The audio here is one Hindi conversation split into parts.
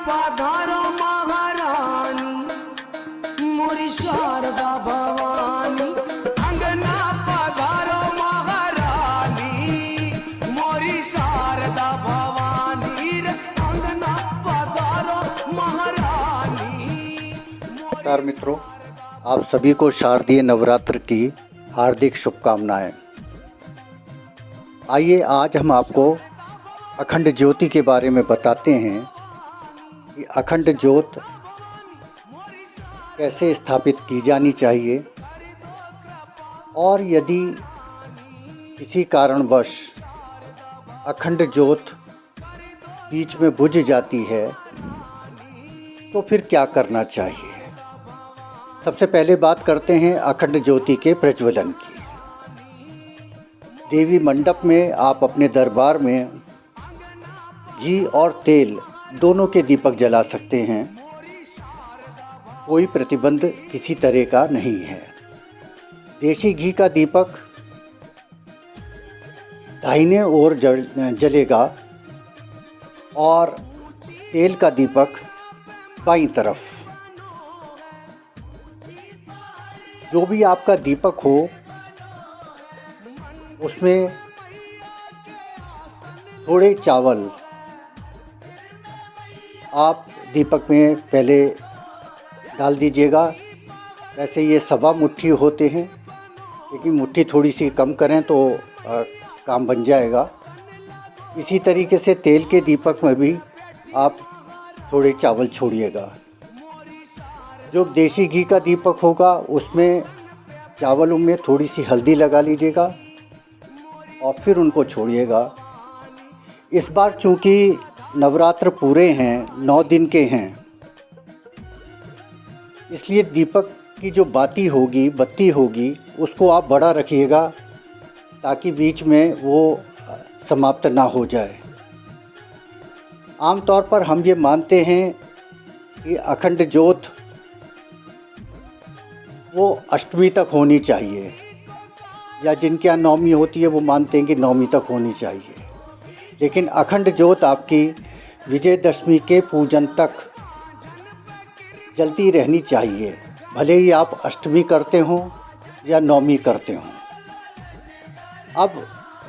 पधारो महारानी मोरी शारदा भवानी। अंगना पधारो महारानी मोरी शारदा भवानी रे। अंगना पधारो महारानी। नमस्कार मित्रों, आप सभी को शारदीय नवरात्र की हार्दिक शुभकामनाएं। आइए आज हम आपको अखंड ज्योति के बारे में बताते हैं कि अखंड ज्योत कैसे स्थापित की जानी चाहिए और यदि किसी कारणवश अखंड ज्योत बीच में बुझ जाती है तो फिर क्या करना चाहिए। सबसे पहले बात करते हैं अखंड ज्योति के प्रज्वलन की। देवी मंडप में आप अपने दरबार में घी और तेल दोनों के दीपक जला सकते हैं। कोई प्रतिबंध किसी तरह का नहीं है। देशी घी का दीपक दाहिने ओर जलेगा और तेल का दीपक बाईं तरफ। जो भी आपका दीपक हो उसमें थोड़े चावल आप दीपक में पहले डाल दीजिएगा। वैसे ये सवा मुट्ठी होते हैं, लेकिन मुट्ठी थोड़ी सी कम करें तो काम बन जाएगा। इसी तरीके से तेल के दीपक में भी आप थोड़े चावल छोड़िएगा। जो देसी घी का दीपक होगा उसमें चावलों में थोड़ी सी हल्दी लगा लीजिएगा और फिर उनको छोड़िएगा। इस बार चूँकि नवरात्र पूरे हैं, 9 दिन के हैं, इसलिए दीपक की जो बत्ती होगी उसको आप बड़ा रखिएगा ताकि बीच में वो समाप्त ना हो जाए। आमतौर पर हम ये मानते हैं कि अखंड ज्योत वो अष्टमी तक होनी चाहिए, या जिनके यहाँ नवमी होती है वो मानते हैं कि नवमी तक होनी चाहिए। लेकिन अखंड ज्योत आपकी विजयदशमी के पूजन तक जलती रहनी चाहिए, भले ही आप अष्टमी करते हों या नवमी करते हों। अब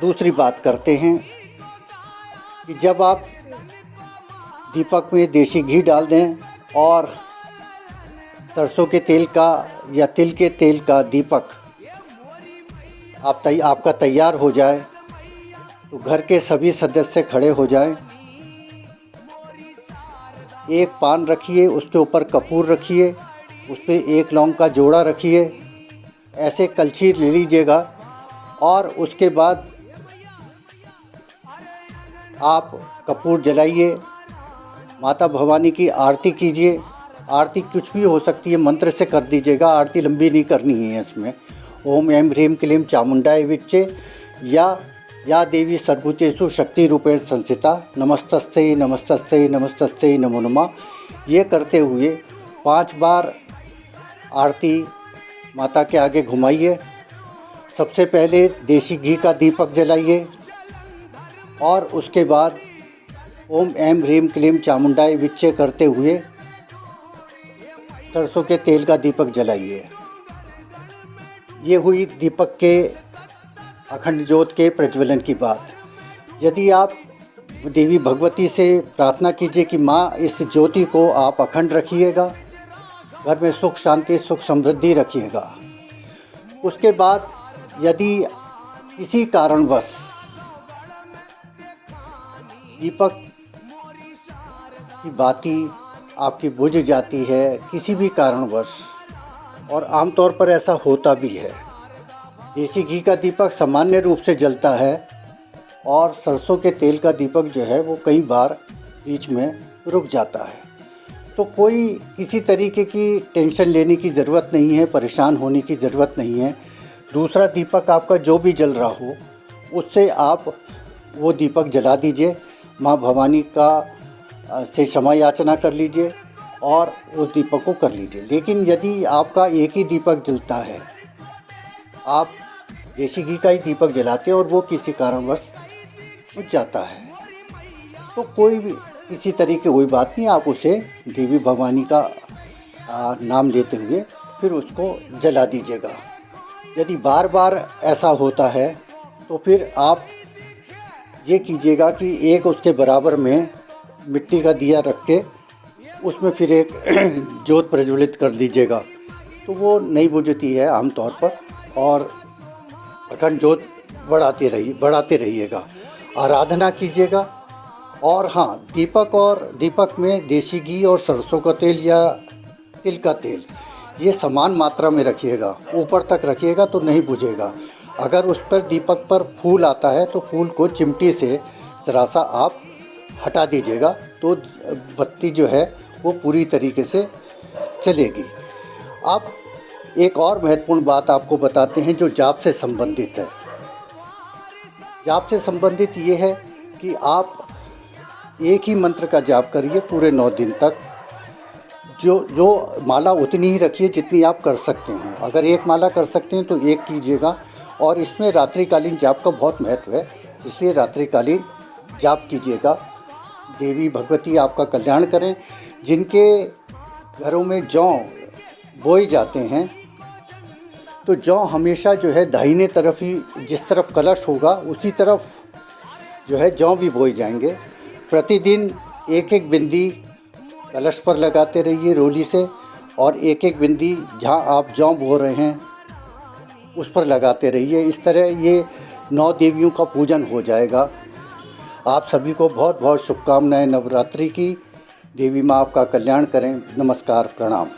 दूसरी बात करते हैं कि जब आप दीपक में देसी घी डाल दें और सरसों के तेल का या तिल के तेल का दीपक आपका तैयार हो जाए तो घर के सभी सदस्य खड़े हो जाएं। एक पान रखिए, उसके ऊपर कपूर रखिए, उस पर एक लौंग का जोड़ा रखिए। ऐसे कलछी ले लीजिएगा और उसके बाद आप कपूर जलाइए, माता भवानी की आरती कीजिए। आरती कुछ भी हो सकती है, मंत्र से कर दीजिएगा, आरती लंबी नहीं करनी है इसमें। ओम ऐं ह्रीं क्लीं चामुंडाय विच्चे या देवी सर्वभूतेषु शक्ति रूपेण संस्थिता नमस्तस्यै नमस्तस्यै नमस्तस्यै नमो नमः। ये करते हुए 5 बार आरती माता के आगे घुमाइए। सबसे पहले देसी घी का दीपक जलाइए और उसके बाद ओम ऐं ह्रीं क्लीं चामुंडाय विच्चे करते हुए सरसों के तेल का दीपक जलाइए। ये हुई दीपक के अखंड ज्योत के प्रज्वलन की बात। यदि आप देवी भगवती से प्रार्थना कीजिए कि माँ इस ज्योति को आप अखंड रखिएगा, घर में सुख शांति सुख समृद्धि रखिएगा। उसके बाद यदि किसी कारणवश दीपक की बाती आपकी बुझ जाती है किसी भी कारणवश, और आमतौर पर ऐसा होता भी है, देसी घी का दीपक सामान्य रूप से जलता है और सरसों के तेल का दीपक जो है वो कई बार बीच में रुक जाता है, तो कोई किसी तरीके की टेंशन लेने की ज़रूरत नहीं है, परेशान होने की ज़रूरत नहीं है। दूसरा दीपक आपका जो भी जल रहा हो उससे आप वो दीपक जला दीजिए, माँ भवानी का से क्षमा याचना कर लीजिए और उस दीपक को कर लीजिए। लेकिन यदि आपका एक ही दीपक जलता है, आप देसी घी का ही दीपक जलाते हैं और वो किसी कारणवश बुझ जाता है, तो कोई भी किसी तरीके कोई बात नहीं, आप उसे देवी भवानी का नाम लेते हुए फिर उसको जला दीजिएगा। यदि बार बार ऐसा होता है तो फिर आप ये कीजिएगा कि एक उसके बराबर में मिट्टी का दिया रख के उसमें फिर एक जोत प्रज्वलित कर दीजिएगा, तो वो नहीं बुझती है आमतौर पर, और अखंड जोत बढ़ाते रहिएगा, आराधना कीजिएगा। और हाँ, दीपक में देसी घी और सरसों का तेल या तिल का तेल ये समान मात्रा में रखिएगा, ऊपर तक रखिएगा तो नहीं बुझेगा। अगर उस पर दीपक पर फूल आता है तो फूल को चिमटी से ज़रा सा आप हटा दीजिएगा, तो बत्ती जो है वो पूरी तरीके से चलेगी। अब एक और महत्वपूर्ण बात आपको बताते हैं जो जाप से संबंधित है। जाप से संबंधित ये है कि आप एक ही मंत्र का जाप करिए पूरे 9 दिन तक। जो माला उतनी ही रखिए जितनी आप कर सकते हैं। अगर एक माला कर सकते हैं तो एक कीजिएगा, और इसमें रात्रिकालीन जाप का बहुत महत्व है, इसलिए रात्रिकालीन जाप कीजिएगा। देवी भगवती आपका कल्याण करें। जिनके घरों में जौ बोए जाते हैं तो जौ हमेशा जो है दाहिने तरफ ही, जिस तरफ कलश होगा उसी तरफ जो है जौ भी बोए जाएंगे। प्रतिदिन एक एक बिंदी कलश पर लगाते रहिए रोली से, और एक एक बिंदी जहाँ आप जौ बो रहे हैं उस पर लगाते रहिए। इस तरह ये 9 देवियों का पूजन हो जाएगा। आप सभी को बहुत बहुत शुभकामनाएं नवरात्रि की। देवी माँ आपका कल्याण करें। नमस्कार, प्रणाम।